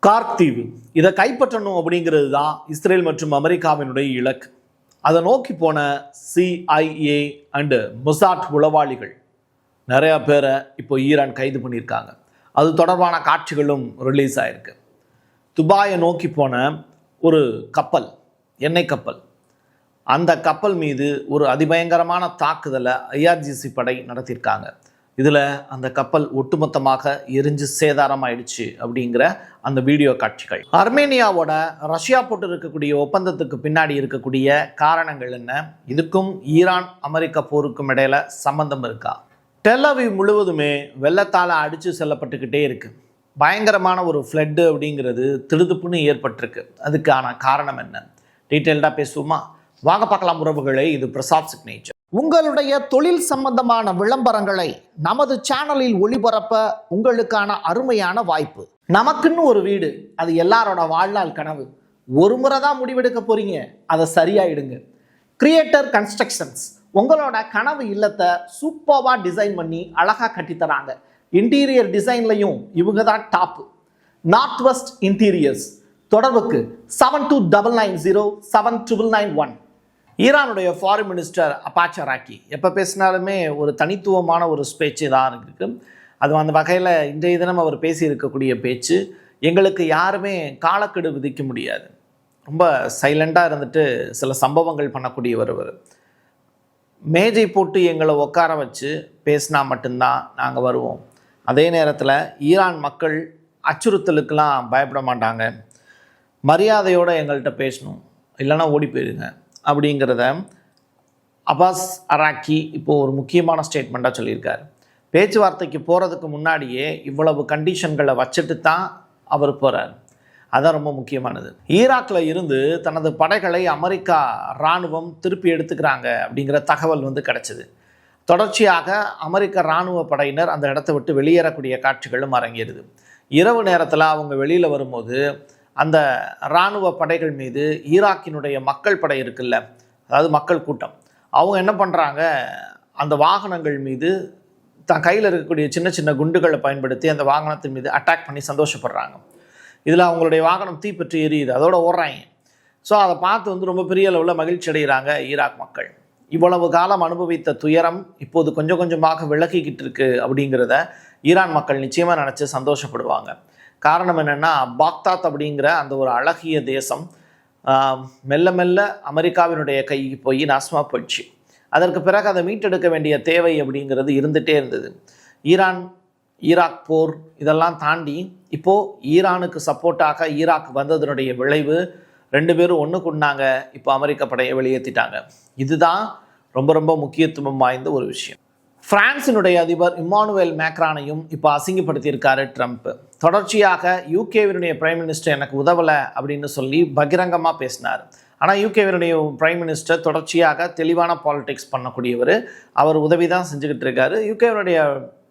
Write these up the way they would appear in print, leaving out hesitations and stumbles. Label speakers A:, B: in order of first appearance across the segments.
A: கார்க் தீவு இதை கைப்பற்றணும் அப்படிங்கிறது தான் இஸ்ரேல் மற்றும் அமெரிக்காவினுடைய இலக்கு. அதை நோக்கி போன CIA அண்டு மொசாட் உளவாளிகள் நிறையா பேரை இப்போ ஈரான் கைது பண்ணியிருக்காங்க. அது தொடர்பான காட்சிகளும் ரிலீஸ் ஆகிருக்கு. துபாயை நோக்கி போன ஒரு கப்பல், எண்ணெய் கப்பல், அந்த கப்பல் மீது ஒரு அதிபயங்கரமான தாக்குதலை IRGC படை நடத்தியிருக்காங்க. இதில் அந்த கப்பல் ஒட்டுமொத்தமாக எரிஞ்சு சேதாரமாயிடுச்சு அப்படிங்கிற அந்த வீடியோ காட்சிகள். அர்மேனியாவோட ரஷ்யா போட்டு இருக்கக்கூடிய ஒப்பந்தத்துக்கு பின்னாடி இருக்கக்கூடிய காரணங்கள் என்ன? இதுக்கும் ஈரான் அமெரிக்கா போருக்கும் இடையில சம்பந்தம் இருக்கா? டெல் அவீவ் முழுவதுமே வெள்ளத்தால் அடித்து செல்லப்பட்டுக்கிட்டே இருக்கு. பயங்கரமான ஒரு ஃப்ளட்டு அப்படிங்கிறது திடுதுப்புன்னு ஏற்பட்டிருக்கு. அதுக்கான காரணம் என்ன? டீட்டெயில்டாக பேசுவோமா? வாங்க பார்க்கலாம் உறவுகளே. இது பிரசாத் சிக்னேச்சர்.
B: உங்களுடைய தொழில் சம்பந்தமான விளம்பரங்களை நமது சேனலில் ஒளிபரப்ப உங்களுக்கான அருமையான வாய்ப்பு.
A: நமக்குன்னு ஒரு வீடு, அது எல்லாரோட வாழ்நாள் கனவு. ஒரு முறை தான் முடிவெடுக்க போறீங்க, அதை சரியாயிடுங்க. கிரியேட்டர் கன்ஸ்ட்ரக்ஷன்ஸ் உங்களோட கனவு இல்லத்தை சூப்பராக டிசைன் பண்ணி அழகாக கட்டித்தராங்க. இன்டீரியர் டிசைன்லையும் இவங்க தான் டாப்பு. North west interiors. தொடர்புக்கு 7290799991. ஈரானுடைய ஃபாரின் மினிஸ்டர் அப்பாச் அராக்கி எப்போ பேசினாலுமே ஒரு தனித்துவமான ஒரு பேச்சு தான் இருக்கு. அது அந்த வகையில் இன்றைய தினம் அவர் பேசியிருக்கக்கூடிய பேச்சு, எங்களுக்கு யாருமே காலக்கெடு விதிக்க முடியாது. ரொம்ப சைலண்டாக இருந்துட்டு சில சம்பவங்கள் பண்ணக்கூடியவர். மேஜை போட்டு எங்களை உட்கார வச்சு பேசினா மட்டும்தான் நாங்கள் வருவோம். அதே நேரத்தில் ஈரான் மக்கள் அச்சுறுத்தலுக்கெல்லாம் பயப்பட மாட்டாங்க. மரியாதையோடு எங்கள்கிட்ட பேசணும், இல்லைன்னா ஓடி போயிடுங்க அப்படிங்கிறத அப்பாஸ் அராக்கி இப்போது ஒரு முக்கியமான ஸ்டேட்மெண்ட்டாக சொல்லியிருக்காரு. பேச்சுவார்த்தைக்கு போகிறதுக்கு முன்னாடியே இவ்வளவு கண்டிஷன்களை வச்சுட்டு தான் அவர் போகிறார். அதான் ரொம்ப முக்கியமானது. ஈராக்கில் இருந்து தனது படைகளை அமெரிக்கா இராணுவம் திருப்பி எடுத்துக்கிறாங்க அப்படிங்கிற தகவல் கிடச்சிது. தொடர்ச்சியாக அமெரிக்க இராணுவ படையினர் அந்த இடத்த விட்டு வெளியேறக்கூடிய காட்சிகளும் அரங்கேறுது. இரவு நேரத்தில் அவங்க வெளியில் வரும்போது அந்த இராணுவ படைகள் மீது ஈராக்கினுடைய மக்கள் படை இருக்குல்ல, அதாவது மக்கள் கூட்டம், அவங்க என்ன பண்ணுறாங்க, அந்த வாகனங்கள் மீது தன் கையில் இருக்கக்கூடிய சின்ன சின்ன குண்டுகளை பயன்படுத்தி அந்த வாகனத்தின் மீது அட்டாக் பண்ணி சந்தோஷப்படுறாங்க. இதில் அவங்களுடைய வாகனம் தீப்பற்றி எரியுது, அதோட ஓடுறாங்க. ஸோ அதை பார்த்து ரொம்ப பெரிய அளவில் மகிழ்ச்சி அடைகிறாங்க ஈராக் மக்கள். இவ்வளவு காலம் அனுபவித்த துயரம் இப்போது கொஞ்சம் கொஞ்சமாக விலகிக்கிட்டு இருக்கு அப்படிங்கிறத ஈரான் மக்கள் நிச்சயமாக நினச்சி சந்தோஷப்படுவாங்க. காரணம் என்னென்னா, பாக்தாத் அப்படிங்கிற அந்த ஒரு அழகிய தேசம் மெல்ல மெல்ல அமெரிக்காவினுடைய கைக்கு போய் நாசமாக போயிடுச்சு. அதற்கு பிறகு அதை மீட்டெடுக்க வேண்டிய தேவை அப்படிங்கிறது இருந்துகிட்டே இருந்தது. ஈராக் போர் இதெல்லாம் தாண்டி இப்போது ஈரானுக்கு சப்போர்ட்டாக ஈராக் வந்ததனுடைய விளைவு, ரெண்டு பேரும் ஒன்று கொண்டாங்க. இப்போ அமெரிக்க படையை வெளியேற்றிட்டாங்க. இதுதான் ரொம்ப ரொம்ப முக்கியத்துவம் வாய்ந்த ஒரு விஷயம். பிரான்சினுடைய அதிபர் இம்மானுவேல் மேக்ரானையும் இப்போ அசிங்கப்படுத்தியிருக்காரு ட்ரம்ப். தொடர்ச்சியாக யூகேவினுடைய பிரைம் மினிஸ்டர் எனக்கு உதவலை அப்படின்னு சொல்லி பகிரங்கமாக பேசினார். ஆனால் யூகேவினுடைய பிரைம் மினிஸ்டர் தொடர்ச்சியாக தெளிவான பாலிடிக்ஸ் பண்ணக்கூடியவர். அவர் உதவி தான் செஞ்சுக்கிட்டு இருக்காரு. யூகேவினுடைய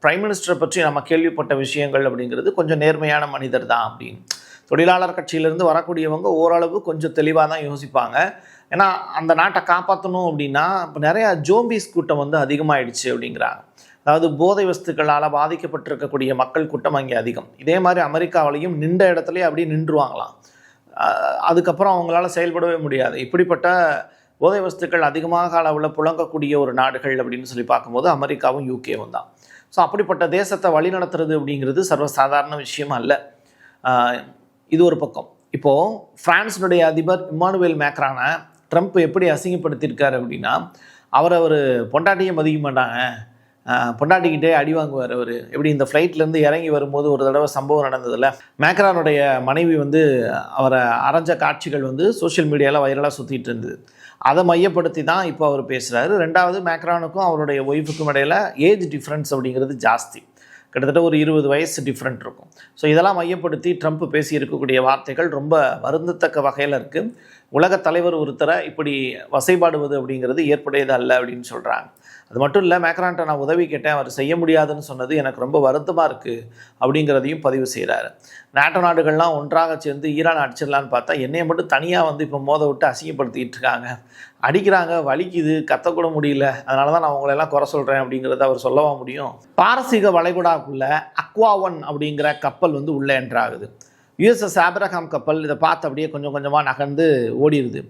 A: பிரைம் மினிஸ்டரை பற்றி நம்ம கேள்விப்பட்ட விஷயங்கள் அப்படிங்கிறது கொஞ்சம் நேர்மையான மனிதர் தான் அப்படின்னு. தொழிலாளர் கட்சியிலேருந்து வரக்கூடியவங்க ஓரளவு கொஞ்சம் தெளிவாக தான் யோசிப்பாங்க. ஏன்னா அந்த நாட்டை காப்பாற்றணும் அப்படின்னா இப்போ நிறையா ஜோம்பிஸ் கூட்டம் அதிகமாகிடுச்சு அப்படிங்கிறாங்க. அதாவது போதை வஸ்துக்களால் பாதிக்கப்பட்டிருக்கக்கூடிய மக்கள் கூட்டம் அங்கே அதிகம். இதே மாதிரி அமெரிக்காவிலையும் நின்ற இடத்துலையே அப்படியே நின்றுவாங்களாம். அதுக்கப்புறம் அவங்களால செயல்படவே முடியாது. இப்படிப்பட்ட போதை வஸ்துக்கள் அதிகமாக அளவில் புழங்கக்கூடிய ஒரு நாடுகள் அப்படின்னு சொல்லி பார்க்கும்போது அமெரிக்காவும் யூகேவும் தான். ஸோ அப்படிப்பட்ட தேசத்தை வழிநடத்துறது அப்படிங்கிறது சர்வசாதாரண விஷயம் அல்ல. இது ஒரு பக்கம். இப்போது பிரான்ஸினுடைய அதிபர் இம்மானுவேல் மேக்ரானை ட்ரம்ப் எப்படி அசிங்கப்படுத்தியிருக்காரு அப்படின்னா, அவர் பொண்டாட்டியை மதிக்க மாட்டாங்க, பொண்டாட்டிக்கிட்டே அடி வாங்குவார். அவர் எப்படி இந்த ஃப்ளைட்லேருந்து இறங்கி வரும்போது ஒரு தடவை சம்பவம் நடந்ததில்ல, மேக்ரானுடைய மனைவி அவரை அரைஞ்ச காட்சிகள் சோஷியல் மீடியாவில் வைரலாக சுற்றிட்டு இருந்தது. அதை மையப்படுத்தி தான் இப்போ அவர் பேசுகிறாரு. ரெண்டாவது, மேக்ரானுக்கும் அவருடைய ஒய்ஃபுக்கும் இடையில் ஏஜ் டிஃப்ரென்ஸ் அப்படிங்கிறது ஜாஸ்தி. கிட்டத்தட்ட ஒரு 20 வயசு டிஃப்ரெண்ட் இருக்கும். ஸோ இதெல்லாம் மையப்படுத்தி ட்ரம்ப் பேசியிருக்கக்கூடிய வார்த்தைகள் ரொம்ப வருந்தத்தக்க வகையில் இருக்குது. உலகத் தலைவர் ஒருத்தரை இப்படி வசைபாடுவது அப்படிங்கிறது ஏற்புடையது அல்ல அப்படின்னு சொல்கிறாங்க. அது மட்டும் இல்லை, மேக்ரான்ட்ட நான் உதவி கேட்டேன், அவர் செய்ய முடியாதுன்னு சொன்னது எனக்கு ரொம்ப வருத்தமாக இருக்குது அப்படிங்கிறதையும் பதிவு செய்கிறாரு. நாட்டோ நாடுகள்லாம் ஒன்றாக சேர்ந்து ஈரான் அடிச்சிடலான்னு பார்த்தா என்னையை மட்டும் தனியாக இப்போ மோத விட்டு அசிங்கப்படுத்திக்கிட்டு இருக்காங்க, அடிக்கிறாங்க, வலிக்குது, கத்தக்கூட முடியல, அதனால தான் நான் உங்களெல்லாம் குறை சொல்கிறேன் அப்படிங்கிறத அவர் சொல்லவா முடியும்? பாரசீக வளைகுடாக்குள்ள அக்வா 1 அப்படிங்கிற கப்பல் உள்ளே என்ட்ராகுது. யுஎஸ்எஸ் ஆப்ரஹாம் கப்பல் இதை பார்த்து அப்படியே கொஞ்சம் கொஞ்சமாக நகர்ந்து ஓடிடுது.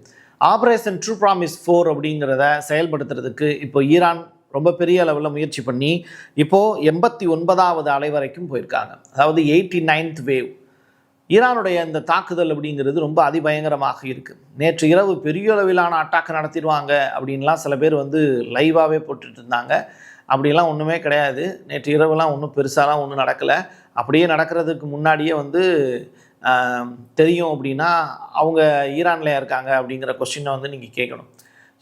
A: ஆப்ரேஷன் ட்ரூ ப்ராமிஸ் 4 அப்படிங்கிறத செயல்படுத்துறதுக்கு இப்போ ஈரான் ரொம்ப பெரிய அளவில் முயற்சி பண்ணி இப்போது 89வது அலை வரைக்கும் போயிருக்காங்க. அதாவது 89th வேவ். ஈரானுடைய இந்த தாக்குதல் அப்படிங்கிறது ரொம்ப அதிபயங்கரமாக இருக்குது. நேற்று இரவு பெரிய அளவிலான அட்டாக்கு நடத்திடுவாங்க அப்படின்லாம் சில பேர் வந்து லைவாகவே போட்டுட்டு இருந்தாங்க. அப்படிலாம் ஒன்றுமே கிடையாது. நேற்று இரவுலாம் ஒன்றும் பெருசாலாம் ஒன்றும் நடக்கலை. அப்படியே நடக்கிறதுக்கு முன்னாடியே வந்து தெரியும் அப்படின்னா அவங்க ஈரான்லையா இருக்காங்க அப்படிங்கிற கொஸ்டினை வந்து நீங்கள் கேட்கணும்.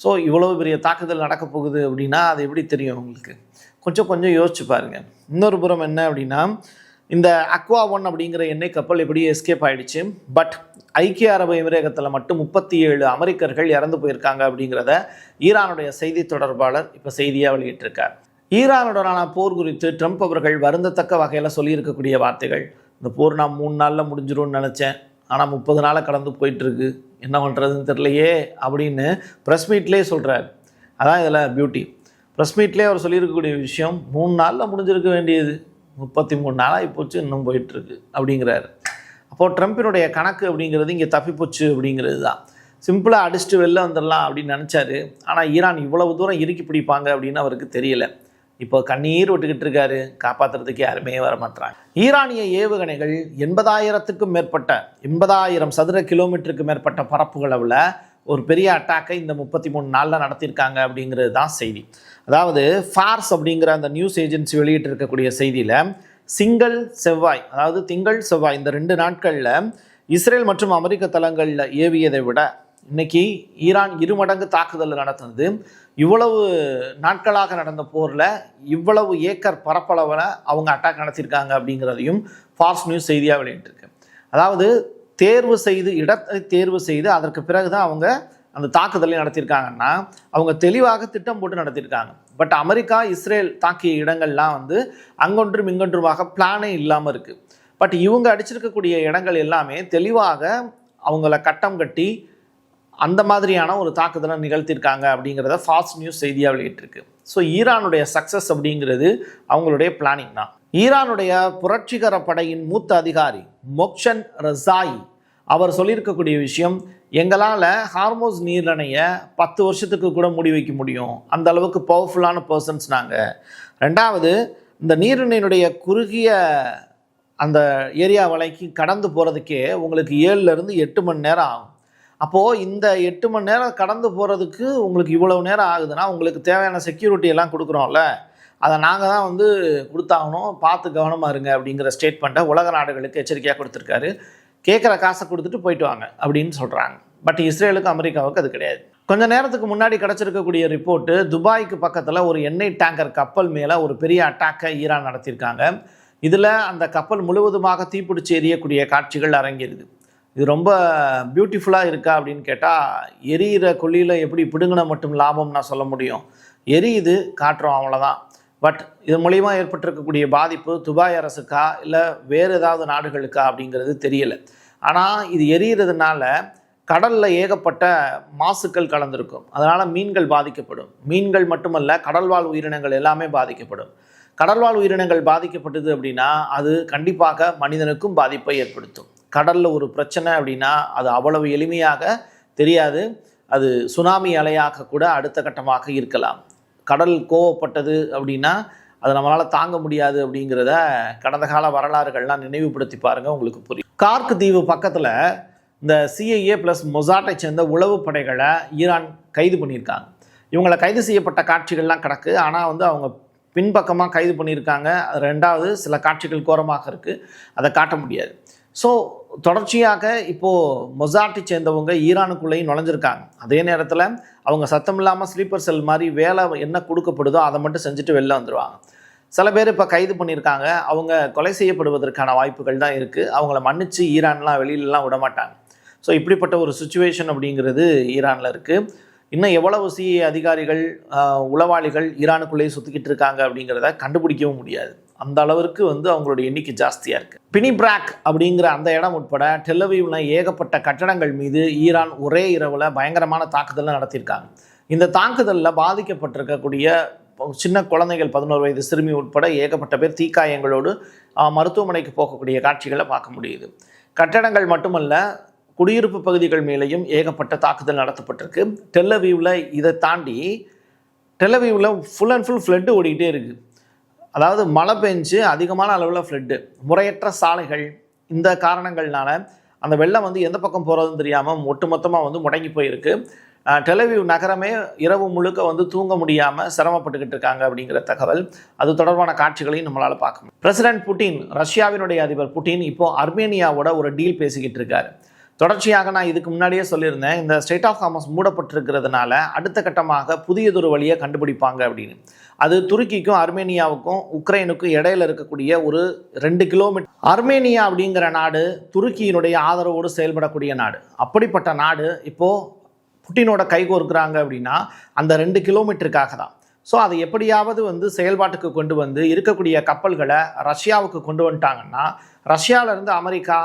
A: ஸோ இவ்வளோ பெரிய தாக்குதல் நடக்க போகுது அப்படின்னா அது எப்படி தெரியும் உங்களுக்கு? கொஞ்சம் யோசிச்சு பாருங்கள். இன்னொரு புறம் என்ன அப்படின்னா, இந்த அக்வா 1 அப்படிங்கிற எண்ணெய் கப்பல் எப்படி எஸ்கேப் ஆகிடுச்சு. பட் ஐக்கிய அரபு எமிரேகத்தில் மட்டும் 37 அமெரிக்கர்கள் இறந்து போயிருக்காங்க அப்படிங்கிறத ஈரானுடைய செய்தி தொடர்பாளர் இப்போ செய்தியாக வெளியிட்டிருக்கார். ஈரானுடனான போர் குறித்து ட்ரம்ப் அவர்கள் வருந்தத்தக்க வகையில் சொல்லியிருக்கக்கூடிய வார்த்தைகள், இந்த போர் நான் 3 நாளில் முடிஞ்சிரும்னு நினச்சேன், ஆனால் 30 நாளை கடந்து போயிட்டுருக்கு, என்ன பண்ணுறதுன்னு தெரியலையே அப்படின்னு ப்ரெஸ் மீட்லேயே சொல்கிறார். அதான் இதில் பியூட்டி. ப்ரெஸ் மீட்லேயே அவர் சொல்லியிருக்கக்கூடிய விஷயம் 3 நாளில் முடிஞ்சிருக்க வேண்டியது 33 நாளாகி போச்சு, இன்னும் போயிட்டுருக்கு அப்படிங்கிறாரு. அப்போது ட்ரம்ப்பினுடைய கணக்கு அப்படிங்கிறது இங்கே தப்பிப்போச்சு அப்படிங்கிறது தான். சிம்பிளாக அடிச்சுட்டு வெளில வந்துடலாம் அப்படின்னு நினச்சாரு. ஆனால் ஈரான் இவ்வளவு தூரம் இறுக்கி பிடிப்பாங்க அப்படின்னு அவருக்கு தெரியல. இப்போ கண்ணீர் விட்டுக்கிட்டு இருக்காரு. காப்பாற்றுறதுக்கு யாருமே வர மாட்டாங்க. ஈரானிய ஏவுகணைகள் 80,000க்கும் மேற்பட்ட 80,000 சதுர கிலோமீட்டருக்கு மேற்பட்ட பரப்புகளவில் ஒரு பெரிய அட்டாக்கை இந்த 33 நாளில் நடத்தியிருக்காங்க அப்படிங்கிறது தான் செய்தி. அதாவது ஃபார்ஸ் அப்படிங்கிற அந்த நியூஸ் ஏஜென்சி வெளியிட்டு இருக்கக்கூடிய செய்தியில் திங்கள் செவ்வாய், அதாவது திங்கள் செவ்வாய் இந்த 2 நாட்களில் இஸ்ரேல் மற்றும் அமெரிக்க தளங்களில் ஏவியதை விட இன்னைக்கு ஈரான் 2 மடங்கு தாக்குதல் நடத்துனது. இவ்வளவு நாட்களாக நடந்த போரில் இவ்வளவு ஏக்கர் பரப்பளவில் அவங்க அட்டாக் நடத்தியிருக்காங்க அப்படிங்கிறதையும் ஃபார்ஸ் நியூஸ் செய்தியாக வெளியிட்டிருக்கு. அதாவது இடத்தை தேர்வு செய்து அதற்கு பிறகு தான் அவங்க அந்த தாக்குதலை நடத்தியிருக்காங்கன்னா அவங்க தெளிவாக திட்டம் போட்டு நடத்தியிருக்காங்க. பட் அமெரிக்கா இஸ்ரேல் தாக்கிய இடங்கள்லாம் வந்து அங்கொன்றும் இங்கொன்றுமாக பிளானே இல்லாமல் இருக்குது. பட் இவங்க அடிச்சிருக்கக்கூடிய இடங்கள் எல்லாமே தெளிவாக அவங்கள கட்டம் கட்டி அந்த மாதிரியான ஒரு தாக்குதலை நிகழ்த்தியிருக்காங்க அப்படிங்கிறத ஃபாஸ்ட் நியூஸ் செய்தியாக வெளியிட்டிருக்கு. ஸோ ஈரானுடைய சக்ஸஸ் அப்படிங்கிறது அவங்களுடைய பிளானிங் தான். ஈரானுடைய புரட்சிகர படையின் மூத்த அதிகாரி மொக்ஷன் ரசாயி அவர் சொல்லியிருக்கக்கூடிய விஷயம், எங்களால் ஹார்மோஸ் நீரிணையை 10 வருஷத்துக்கு கூட மூடி வைக்க முடியும், அந்த அளவுக்கு பவர்ஃபுல்லான பர்சன்ஸ் நாங்கள். 2வது, இந்த நீரிணையினுடைய குறுகிய அந்த ஏரியா வரைக்கும் கடந்து போகிறதுக்கே உங்களுக்கு 7லேருந்து 8 மணி நேரம் ஆகும். அப்போது இந்த 8 மணி நேரம் கடந்து போகிறதுக்கு உங்களுக்கு இவ்வளவு நேரம் ஆகுதுன்னா உங்களுக்கு தேவையான செக்யூரிட்டி எல்லாம் கொடுக்குறோம்ல, அதை நாங்கள் தான் வந்து கொடுத்தாகணும், பார்த்து கவனமாக இருங்க அப்படிங்கிற ஸ்டேட்மெண்ட்டை உலக நாடுகளுக்கு எச்சரிக்கையாக கொடுத்துருக்காரு. கேட்குற காசை கொடுத்துட்டு போயிட்டு வாங்க அப்படின்னு சொல்கிறாங்க. பட் இஸ்ரேலுக்கு அமெரிக்காவுக்கு அது கிடையாது. கொஞ்ச நேரத்துக்கு முன்னாடி கிடச்சிருக்கக்கூடிய ரிப்போர்ட்டு, துபாய்க்கு பக்கத்தில் ஒரு எண்ணெய் டேங்கர் கப்பல் மேலே ஒரு பெரிய அட்டாக்கை ஈரான் நடத்தியிருக்காங்க. இதில் அந்த கப்பல் முழுவதுமாக தீப்பிடிச்சு எரியக்கூடிய காட்சிகள் அரங்கிருது. இது ரொம்ப பியூட்டிஃபுல்லாக இருக்கா அப்படின்னு கேட்டால், எரியிற கொல்லியில் எப்படி பிடுங்கின மட்டும் லாபம் நான் சொல்ல முடியும், எரியுது காட்டுறோம் அவ்வளோதான். பட் இது மூலிமா ஏற்பட்டிருக்கக்கூடிய பாதிப்பு துபாய் அரசுக்கா இல்லை வேறு ஏதாவது நாடுகளுக்கா அப்படிங்கிறது தெரியலை. ஆனால் இது எரியிறதுனால கடலில் ஏகப்பட்ட மாசுக்கள் கலந்துருக்கும். அதனால் மீன்கள் பாதிக்கப்படும். மீன்கள் மட்டுமல்ல, கடல்வாழ் உயிரினங்கள் எல்லாமே பாதிக்கப்படும். கடல்வாழ் உயிரினங்கள் பாதிக்கப்பட்டது அப்படின்னா அது கண்டிப்பாக மனிதனுக்கும் பாதிப்பை ஏற்படுத்தும். கடலில் ஒரு பிரச்சனை அப்படின்னா அது அவ்வளவு எளிமையாக தெரியாது. அது சுனாமி அலையாக கூட அடுத்த கட்டமாக இருக்கலாம். கடல் கோவப்பட்டது அப்படின்னா அது நம்மளால் தாங்க முடியாது அப்படிங்கிறத கடந்த கால வரலாறுகள்லாம் நினைவுபடுத்தி பாருங்கள், உங்களுக்கு புரியும். கார்க் தீவு பக்கத்தில் இந்த CIA ப்ளஸ் மொசாட்டை சேர்ந்த உளவு படைகளை ஈரான் கைது பண்ணியிருக்காங்க. இவங்களை கைது செய்யப்பட்ட காட்சிகள்லாம் கிடக்கு. ஆனால் வந்து அவங்க பின்பக்கமாக கைது பண்ணியிருக்காங்க. 2வது சில காட்சிகள் கோரமாக இருக்குது, அதை காட்ட முடியாது. ஸோ தொடர்ச்சியாக இப்போது மொசாட்டை சேர்ந்தவங்க ஈரானுக்குள்ளேயும் நுழைஞ்சிருக்காங்க. அதே நேரத்தில் அவங்க சத்தம் இல்லாமல் ஸ்லீப்பர் செல் மாதிரி வேலை என்ன கொடுக்கப்படுதோ அதை மட்டும் செஞ்சுட்டு வெளில வந்துடுவாங்க. சில பேர் இப்போ கைது பண்ணியிருக்காங்க. அவங்க கொலை செய்யப்படுவதற்கான வாய்ப்புகள் தான் இருக்குது. அவங்கள மன்னித்து ஈரான்லாம் வெளியிலலாம் விட மாட்டாங்க. ஸோ இப்படிப்பட்ட ஒரு சுச்சுவேஷன் அப்படிங்கிறது ஈரானில் இருக்குது. இன்னும் எவ்வளவு CIA அதிகாரிகள் உளவாளிகள் ஈரானுக்குள்ளேயே சுற்றிக்கிட்டு இருக்காங்க அப்படிங்கிறத கண்டுபிடிக்கவும் முடியாது. அந்த அளவிற்கு வந்து அவங்களுடைய எண்ணிக்கை ஜாஸ்தியாக இருக்குது. பினிப்ராக் அப்படிங்கிற அந்த இடம் உட்பட டெல்லவீவில் ஏகப்பட்ட கட்டடங்கள் மீது ஈரான் ஒரே இரவில் பயங்கரமான தாக்குதலை நடத்தியிருக்காங்க. இந்த தாக்குதலில் பாதிக்கப்பட்டிருக்கக்கூடிய சின்ன குழந்தைகள் 11 வயது சிறுமி உட்பட ஏகப்பட்ட பேர் தீக்காயங்களோடு மருத்துவமனைக்கு போகக்கூடிய காட்சிகளை பார்க்க முடியுது. கட்டடங்கள் மட்டுமல்ல, குடியிருப்பு பகுதிகள் மேலேயும் ஏகப்பட்ட தாக்குதல் நடத்தப்பட்டிருக்கு. டெல்லவீவில் இதை தாண்டி டெல்லவீவில் ஃபுல் அண்ட் ஃபுல் ஃப்ளட்டு ஓடிக்கிட்டே இருக்குது. அதாவது மழை பெஞ்சு அதிகமான அளவில் ஃப்ளட்டு, முறையற்ற சாலைகள், இந்த காரணங்கள்னால அந்த வெள்ளம் எந்த பக்கம் போகிறதுன்னு தெரியாமல் ஒட்டுமொத்தமாக முடங்கி போயிருக்கு. டெல்லவீவ் நகரமே இரவு முழுக்க தூங்க முடியாமல் சிரமப்பட்டுக்கிட்டு இருக்காங்க அப்படிங்கிற தகவல். அது தொடர்பான காட்சிகளையும் நம்மளால் பார்க்க முடியும். பிரசிடென்ட் புட்டின், ரஷ்யாவினுடைய அதிபர் புட்டின் இப்போது அர்மேனியாவோட ஒரு டீல் பேசிக்கிட்டு இருக்காரு. தொடர்ச்சியாக நான் இதுக்கு முன்னாடியே சொல்லியிருந்தேன், இந்த ஸ்ட்ரெய்ட் ஆஃப் ஹார்மஸ் மூடப்பட்டிருக்கிறதுனால அடுத்த கட்டமாக புதியதொரு வழியை கண்டுபிடிப்பாங்க அப்படின்னு. அது துருக்கிக்கும் அர்மேனியாவுக்கும் உக்ரைனுக்கும் இடையில இருக்கக்கூடிய ஒரு 2 கிலோமீட்டர். அர்மேனியா அப்படிங்கிற நாடு துருக்கியினுடைய ஆதரவோடு செயல்படக்கூடிய நாடு. அப்படிப்பட்ட நாடு இப்போது புட்டினோட கைகோர்க்குறாங்க அப்படின்னா அந்த 2 கிலோமீட்டருக்காக தான். ஸோ அதை எப்படியாவது செயல்பாட்டுக்கு கொண்டு இருக்கக்கூடிய கப்பல்களை ரஷ்யாவுக்கு கொண்டு வந்துட்டாங்கன்னா ரஷ்யாவிலேருந்து அமெரிக்கா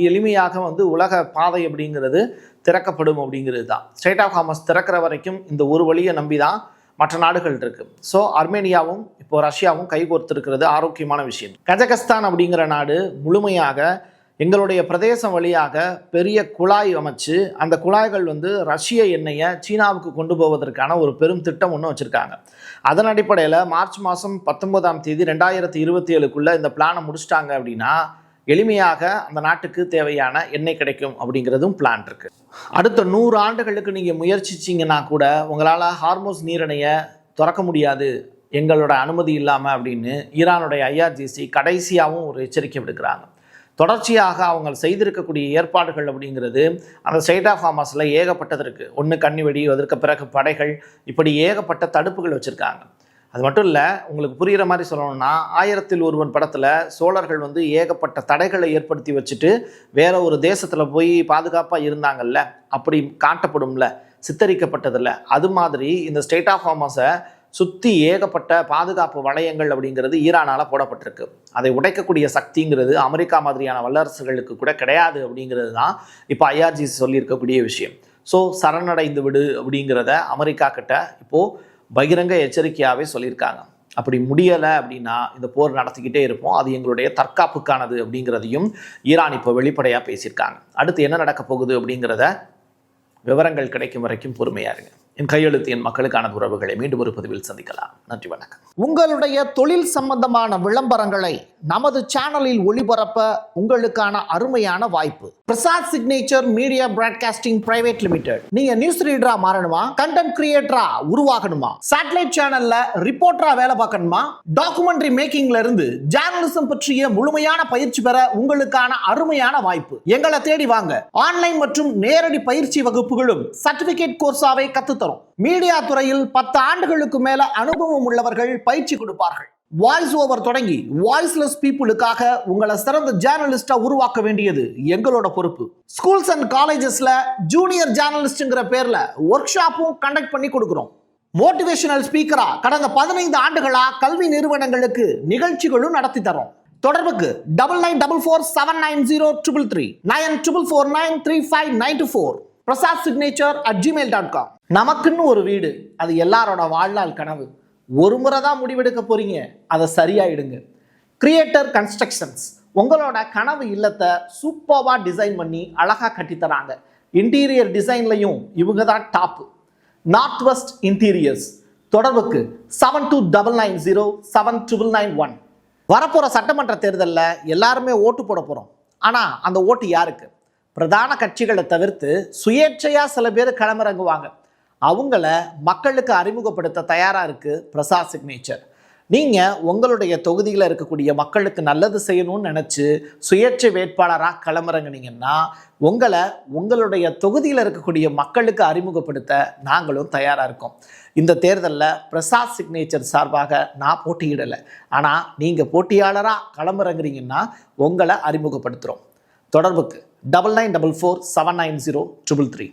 A: எளிமையாக உலக பாதை அப்படிங்கிறது திறக்கப்படும் அப்படிங்கிறது தான். ஸ்ட்ரெய்ட் ஆஃப் ஹார்மஸ் திறக்கிற வரைக்கும் இந்த ஒரு வழியை நம்பி தான் மற்ற நாடுகள் இருக்குது. ஸோ அர்மேனியாவும் இப்போ ரஷ்யாவும் கைகோர்த்திருக்கிறது ஆரோக்கியமான விஷயம். கஜகஸ்தான் அப்படிங்கிற நாடு முழுமையாக எங்களுடைய பிரதேசம் வழியாக பெரிய குழாய் அமைச்சு அந்த குழாய்கள் ரஷ்ய எண்ணெயை சீனாவுக்கு கொண்டு போவதற்கான ஒரு பெரும் திட்டம் ஒன்று வச்சுருக்காங்க. அதன் அடிப்படையில் மார்ச் மாதம் 19ஆம் தேதி 2027க்குள்ளே இந்த பிளானை முடிச்சிட்டாங்க அப்படின்னா எளிமையாக அந்த நாட்டுக்கு தேவையான எண்ணெய் கிடைக்கும் அப்படிங்கிறதும் பிளான் இருக்குது. அடுத்த 100 ஆண்டுகளுக்கு நீங்கள் முயற்சிச்சிங்கன்னா கூட உங்களால் ஹார்மோஸ் நீரிணையை திறக்க முடியாது எங்களோட அனுமதி இல்லாமல் அப்படின்னு ஈரானுடைய IRGC கடைசியாகவும் ஒரு எச்சரிக்கை விடுக்கிறாங்க. தொடர்ச்சியாக அவங்க செய்திருக்கக்கூடிய ஏற்பாடுகள் அப்படிங்கிறது அந்த ஸ்ட்ரெய்ட் ஆஃப் ஹார்மஸில் ஏகப்பட்டது இருக்குது. ஒன்று கன்னிவெடி, அதற்கு பிறகு படைகள், இப்படி ஏகப்பட்ட தடுப்புகள் வச்சுருக்காங்க. அது மட்டும் இல்லை, உங்களுக்கு புரிகிற மாதிரி சொல்லணும்னா 1000ல் ஒருவன் படத்தில் சோழர்கள் ஏகப்பட்ட தடைகளை ஏற்படுத்தி வச்சுட்டு வேற ஒரு தேசத்தில் போய் பாதுகாப்பாக இருந்தாங்கல்ல, அப்படி காட்டப்படும்ல, சித்தரிக்கப்பட்டதில்ல. அது மாதிரி இந்த ஸ்ட்ரெய்ட் ஆஃப் ஹார்மஸை சுற்றி ஏகப்பட்ட பாதுகாப்பு வளையங்கள் அப்படிங்கிறது ஈரானால் போடப்பட்டிருக்கு. அதை உடைக்கக்கூடிய சக்திங்கிறது அமெரிக்கா மாதிரியான வல்லரசுகளுக்கு கூட கிடையாது அப்படிங்கிறது தான் இப்போ IRGC சொல்லியிருக்கக்கூடிய விஷயம். ஸோ சரணடைந்து விடு அப்படிங்கிறத அமெரிக்கா கிட்ட இப்போது பகிரங்க எச்சரிக்கையாகவே சொல்லியிருக்காங்க. அப்படி முடியலை அப்படின்னா இந்த போர் நடத்திக்கிட்டே இருப்போம், அது எங்களுடைய தற்காப்புக்கானது அப்படிங்கிறதையும் ஈரான் இப்போ வெளிப்படையாக பேசியிருக்காங்க. அடுத்து என்ன நடக்க போகுது அப்படிங்கிறத விவரங்கள் கிடைக்கும் வரைக்கும் பொறுமையாக இருங்க. என் கையெழுத்து என் மக்களுக்கான உறவுகளை மீண்டும் ஒரு பதிவில் சந்திக்கலாம். நன்றி, வணக்கம்.
B: உங்களுடைய தொழில் சம்பந்தமான விளம்பரங்களை நமது சேனலில் ஒளிபரப்ப உங்களுக்கான அருமையான வாய்ப்பு. Prasad signature media broadcasting private limited. நீங்க நியூஸ் ரீடரா மாறணுமா, கண்டென்ட் கிரியேட்டரா உருவாகணுமா, சேட்டலைட் சேனல்ல ரிப்போர்ட்டரா வேலை பார்க்கணுமா, டாக்குமெண்ட்ரி மேக்கிங்ல இருந்து ஜேர்னலிசம் பற்றிய முழுமையான பயிற்சி பெற உங்களுக்கான அருமையான வாய்ப்பு. எங்களை தேடி வாங்க. ஆன்லைன் மற்றும் நேரடி பயிற்சி வகுப்புகளும் சர்டிபிகேட் கோர்ஸாவை கத்துத்தரும். மீடியா துறையில் 10 ஆண்டுகளுக்கு மேல அனுபவம் உள்ளவர்கள் பயிற்சி கொடுப்பார்கள். வாய்ஸ் ஓவர் தொடங்கி வாய்ஸ்லெஸ் பீப்புளுக்காக உங்களை சிறந்த ஜேர்னலிஸ்டா உருவாக்க வேண்டியது எங்களோட பொறுப்பு. ஸ்கூல்ஸ் அண்ட் காலேஜஸ்ல ஜூனியர் ஜேர்னலிஸ்ட்ங்கிற பேர்ல ஒர்க் ஷாப்பும் கண்டக்ட் பண்ணி கொடுக்கிறோம். மோட்டிவேஷனல் ஸ்பீக்கரா கடந்த 15 ஆண்டுகளா கல்வி நிறுவனங்களுக்கு நிகழ்ச்சிகளும் நடத்தி தரோம். தொடர்புக்கு 9944790333 94493594 prasadsignature@gmail.com. நமக்குன்னு ஒரு வீடு, அது எல்லாரோட வாழ்நாள் கனவு. ஒரு முறை தான் முடிவெடுக்க போறீங்க, அதை சரியாயிடுங்க. கிரியேட்டர் கன்ஸ்ட்ரக்ஷன்ஸ் உங்களோட கனவு இல்லத்தை சூப்பர்வா டிசைன் பண்ணி அழகா கட்டித்தராங்க. இன்டீரியர் டிசைன்லையும் இவங்க தான் டாப். North west interiors. தொடர்புக்கு 7299079991. வரப்போற சட்டமன்ற தேர்தலில் எல்லாருமே ஓட்டு போட போறோம். ஆனா அந்த ஓட்டு யாருக்கு? பிரதான கட்சிகளை தவிர்த்து சுயேட்சையா சில பேர் களமிறங்குவாங்க. அவங்கள மக்களுக்கு அறிமுகப்படுத்த தயாரா இருக்கு பிரசாத் சிக்னேச்சர். நீங்க உங்களுடைய தொகுதியில் இருக்கக்கூடிய மக்களுக்கு நல்லது செய்யணும்னு நினைச்சு சுயேட்சை வேட்பாளராக களமிறங்குனீங்கன்னா உங்களை உங்களுடைய தொகுதியில் இருக்கக்கூடிய மக்களுக்கு அறிமுகப்படுத்த நாங்களும் தயாரா இருக்கோம். இந்த தேர்தலில் பிரசாத் சிக்னேச்சர் சார்பாக நான் போட்டியிடலை, ஆனால் நீங்கள் போட்டியாளராக களமிறங்குறீங்கன்னா உங்களை அறிமுகப்படுத்துகிறோம். தொடர்புக்கு 9944790333.